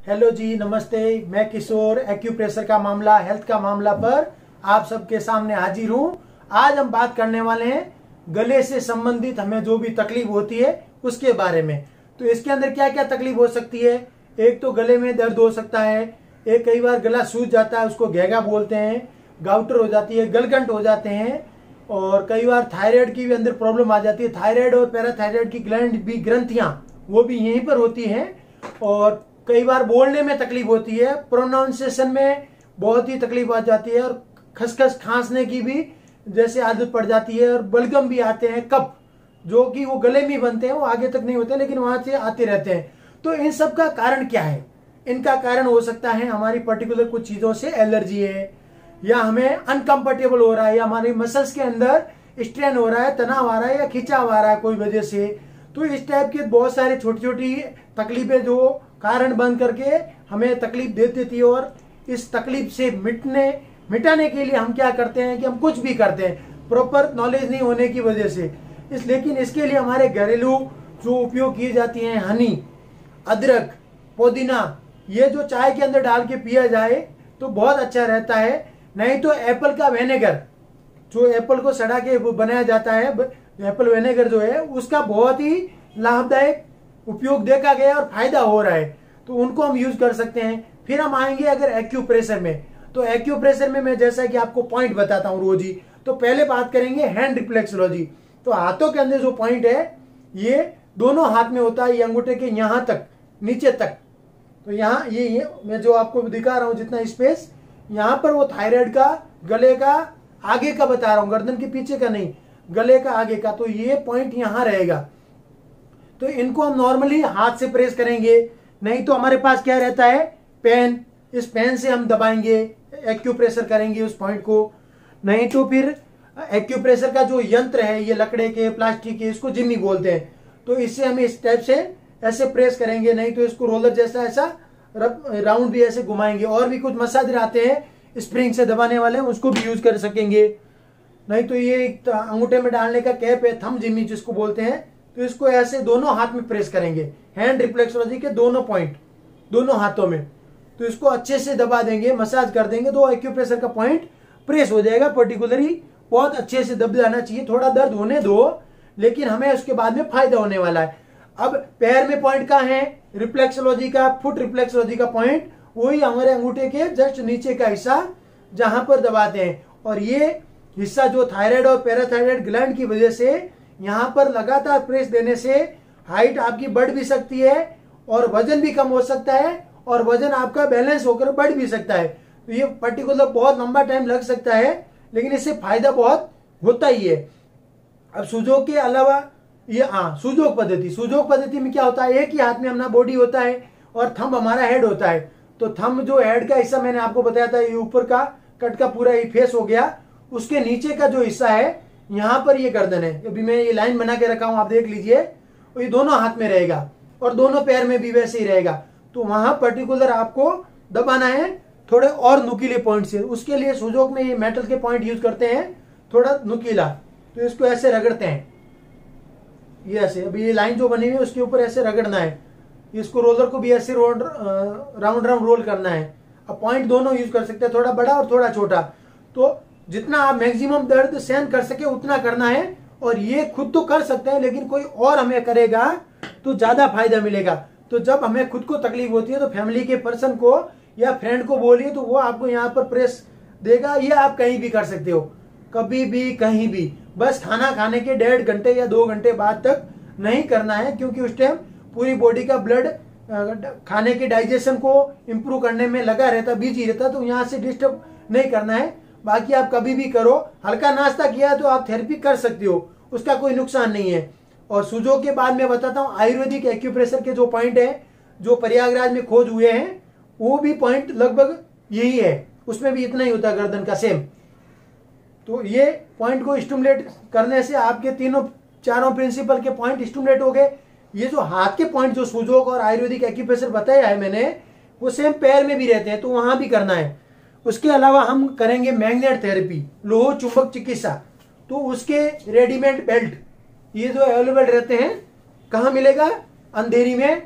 Hello जी, नमस्ते। मैं किशोर acupressure का मामला, हेल्थ का मामला पर आप सबके सामने हाजिर हूँ। आज हम बात करने वाले हैं गले से संबंधित हमें जो भी तकलीफ होती है उसके बारे में। तो इसके अंदर क्या क्या तकलीफ हो सकती है। एक तो गले में दर्द हो सकता है, एक कई बार गला सूज जाता है, उसको घेगा बोलते हैं, गाउटर हो जाती है, गलगंट हो जाते हैं, और कई बार थायराइड की भी अंदर प्रॉब्लम आ जाती है। थायराइड और पैराथायराइड की ग्रंथियां वो भी यहीं पर होती हैं। और कई बार बोलने में तकलीफ होती है, प्रोनाउंसिएशन में बहुत ही तकलीफ आ जाती है, और खसखस खांसने की भी जैसे आदत पड़ जाती है, और बलगम भी आते हैं, कफ जो कि वो गले में बनते हैं, वो आगे तक नहीं होते लेकिन वहां से आते रहते हैं। तो इन सब का कारण क्या है? इनका कारण हो सकता है हमारी पर्टिकुलर कुछ चीजों से एलर्जी है, या हमें अनकंफर्टेबल हो रहा है, या हमारे मसल्स के अंदर स्ट्रेन हो रहा है, तनाव आ रहा है, या खिंचाव आ रहा है कोई वजह से। तो इस टाइप की बहुत सारी छोटी छोटी तकलीफें जो कारण बन करके हमें तकलीफ दे देती है, और इस तकलीफ से मिटाने के लिए हम क्या करते हैं कि हम कुछ भी करते हैं प्रॉपर नॉलेज नहीं होने की वजह से। लेकिन इसके लिए हमारे घरेलू जो उपयोग की जाती हैं, हनी, अदरक, पुदीना, ये जो चाय के अंदर डाल के पिया जाए तो बहुत अच्छा रहता है। नहीं तो एप्पल का विनेगर, जो एप्पल को सड़ा के बनाया जाता है, एप्पल विनेगर जो है उसका बहुत ही लाभदायक उपयोग देखा गया और फायदा हो रहा है, तो उनको हम यूज कर सकते हैं। फिर हम आएंगे अगर एक्यूप्रेशर में, तो एक्यूप्रेशर में मैं जैसा कि आपको पॉइंट बताता हूं रोज ही। तो पहले बात करेंगे हैंड रिफ्लेक्सोलॉजी। तो हाथों के अंदर जो पॉइंट है ये दोनों हाथ में होता है, ये अंगूठे के यहां तक, नीचे तक। तो यहाँ ये मैं जो आपको दिखा रहा हूं जितना स्पेस, यहाँ पर वो थायराइड का, गले का आगे का बता रहा हूं, गर्दन के पीछे का नहीं, गले का आगे का। तो ये पॉइंट यहां रहेगा। तो इनको हम नॉर्मली हाथ से प्रेस करेंगे, नहीं तो हमारे पास क्या रहता है, पेन, इस पेन से हम दबाएंगे, एक्यूप्रेशर करेंगे उस पॉइंट को। नहीं तो फिर एक्यूप्रेशर का जो यंत्र है, ये लकड़े के, प्लास्टिक के, इसको जिम्मी बोलते हैं, तो इससे हम इस टाइप से ऐसे प्रेस करेंगे। नहीं तो इसको रोलर जैसा ऐसा राउंड भी ऐसे घुमाएंगे। और भी कुछ मसाजर आते हैं स्प्रिंग से दबाने वाले, उसको भी यूज कर सकेंगे। नहीं तो ये एक अंगूठे में डालने का कैप है, थंब जिम्मी जिसको बोलते हैं, तो इसको ऐसे दोनों हाथ में प्रेस करेंगे, हैंड रिफ्लेक्सोलॉजी के दोनों पॉइंट, दोनों हाथों में। तो इसको अच्छे से दबा देंगे, मसाज कर देंगे, तो एक्यूप्रेशर का पॉइंट प्रेस हो जाएगा। पर्टिकुलरली बहुत अच्छे से दब जाना चाहिए, थोड़ा दर्द होने दो, लेकिन हमें उसके बाद में फायदा होने वाला है। अब पैर में पॉइंट कहाँ है रिफ्लेक्सोलॉजी का, फुट रिफ्लेक्सोलॉजी का पॉइंट वही हमारे अंगूठे के जस्ट नीचे का हिस्सा जहां पर दबाते हैं। और ये हिस्सा जो थायराइड और पैराथायराइड ग्लैंड की वजह से यहाँ पर लगातार प्रेस देने से हाइट आपकी बढ़ भी सकती है, और वजन भी कम हो सकता है, और वजन आपका बैलेंस होकर बढ़ भी सकता है। तो ये पर्टिकुलर बहुत लंबा टाइम लग सकता है, लेकिन इससे फायदा बहुत होता ही है। अब सुजोग के अलावा ये सुजोग पद्धति में क्या होता है, एक ही हाथ में अपना बॉडी होता है और थंब हमारा हेड होता है। तो थंब जो हेड का हिस्सा मैंने आपको बताया था, ये ऊपर का कट का पूरा ये फेस हो गया, उसके नीचे का जो हिस्सा है यहाँ पर ये गर्दन है। अभी मैं ये लाइन बना के रखा हूं, आप देख लीजिए, ये दोनों हाथ में रहेगा और दोनों पैर में भी वैसे ही रहेगा। तो वहां पर्टिकुलर आपको दबाना है थोड़े और नुकीले पॉइंट से। उसके लिए सुजोग में ये मेटल के पॉइंट यूज करते हैं, थोड़ा नुकीला। तो इसको ऐसे रगड़ते हैं, ये ऐसे, अभी ये लाइन जो बनी हुई है उसके ऊपर ऐसे रगड़ना है। इसको रोलर को भी ऐसे राउंड राउंड रोल करना है। अब पॉइंट दोनों यूज कर सकते हैं, थोड़ा बड़ा और थोड़ा छोटा। तो जितना आप मैक्सिमम दर्द सहन कर सके उतना करना है। और ये खुद तो कर सकते हैं, लेकिन कोई और हमें करेगा तो ज्यादा फायदा मिलेगा। तो जब हमें खुद को तकलीफ होती है तो फैमिली के पर्सन को या फ्रेंड को बोलिए, तो वो आपको यहाँ पर प्रेस देगा। ये आप कहीं भी कर सकते हो, कभी भी कहीं भी। बस खाना खाने के 1.5 घंटे या 2 घंटे बाद तक नहीं करना है, क्योंकि उस टाइम पूरी बॉडी का ब्लड खाने के डाइजेशन को इम्प्रूव करने में लगा रहता, बिजी रहता। तो यहाँ से डिस्टर्ब नहीं करना है। बाकी आप कभी भी करो, हल्का नाश्ता किया तो आप थेरेपी कर सकते हो, उसका कोई नुकसान नहीं है। और सुजोग के बाद मैं बताता हूँ आयुर्वेदिक एक्यूप्रेशर के जो पॉइंट है, जो प्रयागराज में खोज हुए हैं, वो भी पॉइंट लगभग यही है, उसमें भी इतना ही होता है गर्दन का, सेम। तो ये पॉइंट को स्टिमुलेट करने से आपके चारों प्रिंसिपल के पॉइंट स्टिमुलेट हो गए। ये जो हाथ के पॉइंट जो सुजोग और आयुर्वेदिक एक्यूप्रेशर बताया है मैंने, वो सेम पैर में भी रहते हैं, तो वहां भी करना है। उसके अलावा हम करेंगे मैग्नेट थेरेपी, लोह चुंबक चिकित्सा। तो उसके रेडीमेड बेल्ट ये जो अवेलेबल रहते हैं, कहाँ मिलेगा, अंधेरी में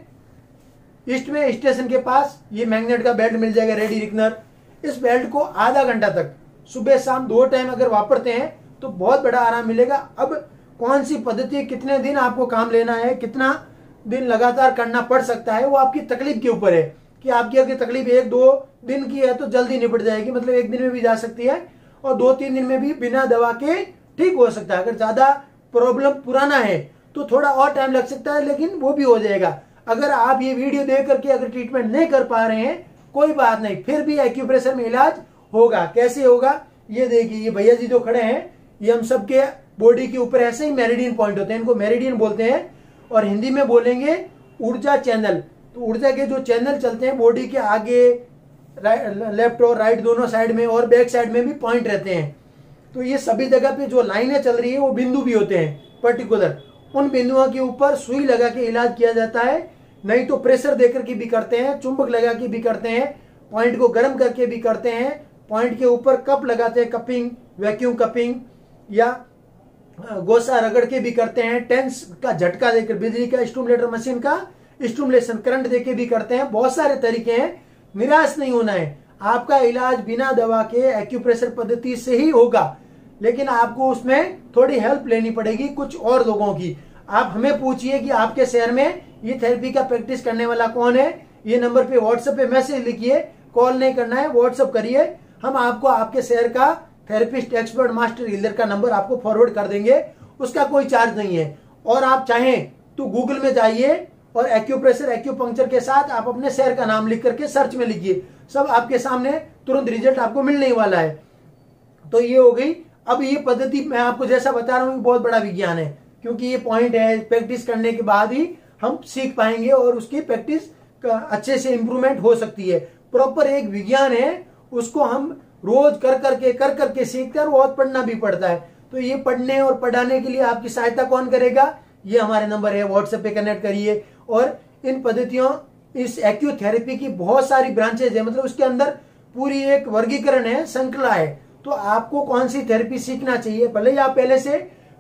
ईस्ट में स्टेशन के पास ये मैग्नेट का बेल्ट मिल जाएगा, रेडी रिकनर। इस बेल्ट को आधा घंटा तक सुबह शाम 2 टाइम अगर वापरते हैं तो बहुत बड़ा आराम मिलेगा। अब कौन सी पद्धति, कितने दिन आपको काम लेना है, कितना दिन लगातार करना पड़ सकता है, वो आपकी तकलीफ के ऊपर है कि आपकी अगर तकलीफ 1-2 दिन की है तो जल्दी निपट जाएगी, मतलब 1 दिन में भी जा सकती है और 2-3 दिन में भी बिना दवा के ठीक हो सकता है। अगर ज्यादा प्रॉब्लम पुराना है तो थोड़ा और टाइम लग सकता है, लेकिन वो भी हो जाएगा। अगर आप ये वीडियो देख करके अगर ट्रीटमेंट नहीं कर पा रहे हैं कोई बात नहीं, फिर भी एक्यूप्रेशर में इलाज होगा। कैसे होगा ये देखिए, ये भैया जी जो खड़े हैं ये हम सबके बॉडी के ऊपर ऐसे ही मेरिडियन पॉइंट होते हैं, इनको मेरिडियन बोलते हैं और हिंदी में बोलेंगे ऊर्जा चैनल। तो ऊर्जा के जो चैनल चलते हैं बॉडी के आगे, लेफ्ट और राइट दोनों साइड में और बैक साइड में भी पॉइंट रहते हैं। तो ये सभी जगह पे जो लाइनें चल रही है वो बिंदु भी होते हैं पर्टिकुलर, उन बिंदुओं के ऊपर सुई लगा के इलाज किया जाता है। नहीं तो प्रेशर देकर के भी करते हैं, चुंबक लगा के भी करते हैं, पॉइंट को गर्म करके भी करते हैं, पॉइंट के ऊपर कप लगाते हैं, कपिंग, वैक्यूम कपिंग, या गोसा रगड़ के भी करते हैं, टेंस का झटका देकर, बिजली का स्टिमुलेटर मशीन का स्टिमुलेशन करंट देके भी करते हैं। बहुत सारे तरीके हैं, निराश नहीं होना है। आपका इलाज बिना दवा के एक्यूप्रेशर पद्धति से ही होगा, लेकिन आपको उसमें थोड़ी हेल्प लेनी पड़ेगी कुछ और लोगों की। आप हमें पूछिए कि आपके शहर में ये थेरेपी का प्रैक्टिस करने वाला कौन है। ये नंबर पे व्हाट्सएप पे मैसेज लिखिए, कॉल नहीं करना है, व्हाट्सएप करिए। हम आपको आपके शहर का थेरेपिस्ट एक्सपर्ट मास्टर हीलर का नंबर आपको फॉरवर्ड कर देंगे, उसका कोई चार्ज नहीं है। और आप चाहें तो गूगल में जाइए और एक्यूप्रेशर एक्यूपंक्चर के साथ आप अपने शहर का नाम लिख करके सर्च में लिखिए, सब आपके सामने तुरंत रिजल्ट आपको मिलने वाला है। तो ये हो गई। अब ये पद्धति मैं आपको जैसा बता रहा हूँ बहुत बड़ा विज्ञान है, क्योंकि ये पॉइंट है, प्रैक्टिस करने के बाद ही हम सीख पाएंगे और उसकी प्रैक्टिस अच्छे से इंप्रूवमेंट हो सकती है। प्रॉपर एक विज्ञान है, उसको हम रोज कर करके सीखते हैं और बहुत पढ़ना भी पड़ता है। तो ये पढ़ने और पढ़ाने के लिए आपकी सहायता कौन करेगा? ये हमारे नंबर है, व्हाट्सएप पे कनेक्ट करिए। और इन पद्धतियों, इस एक्यूथेरेपी की बहुत सारी ब्रांचेज है, मतलब उसके अंदर पूरी एक वर्गीकरण है, श्रृंखला है। तो आपको कौन सी थेरेपी सीखना चाहिए, भले ही आप पहले से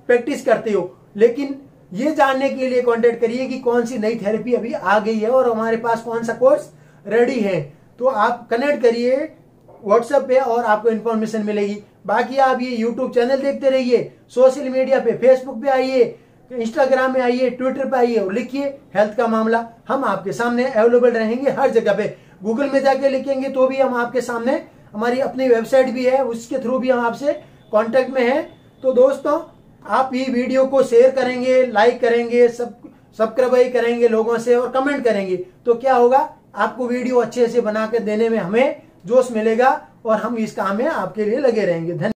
प्रैक्टिस करते हो, लेकिन ये जानने के लिए कांटेक्ट करिए कि कौन सी नई थेरेपी अभी आ गई है और हमारे पास कौन सा कोर्स रेडी है। तो आप कनेक्ट करिए व्हाट्सएप पे और आपको इन्फॉर्मेशन मिलेगी। बाकी आप ये यूट्यूब चैनल देखते रहिए, सोशल मीडिया पे, फेसबुक पे आइए, इंस्टाग्राम में आइए, ट्विटर पे आइए और लिखिए हेल्थ का मामला। हम आपके सामने अवेलेबल रहेंगे हर जगह पे। गूगल में जाके लिखेंगे तो भी हम आपके सामने, हमारी अपनी वेबसाइट भी है, उसके थ्रू भी हम आपसे कांटेक्ट में हैं। तो दोस्तों, आप ये वीडियो को शेयर करेंगे, लाइक करेंगे, सब्सक्राइब करेंगे लोगों से और कमेंट करेंगे, तो क्या होगा, आपको वीडियो अच्छे से बना के देने में हमें जोश मिलेगा और हम इस काम में आपके लिए लगे रहेंगे। धन्यवाद।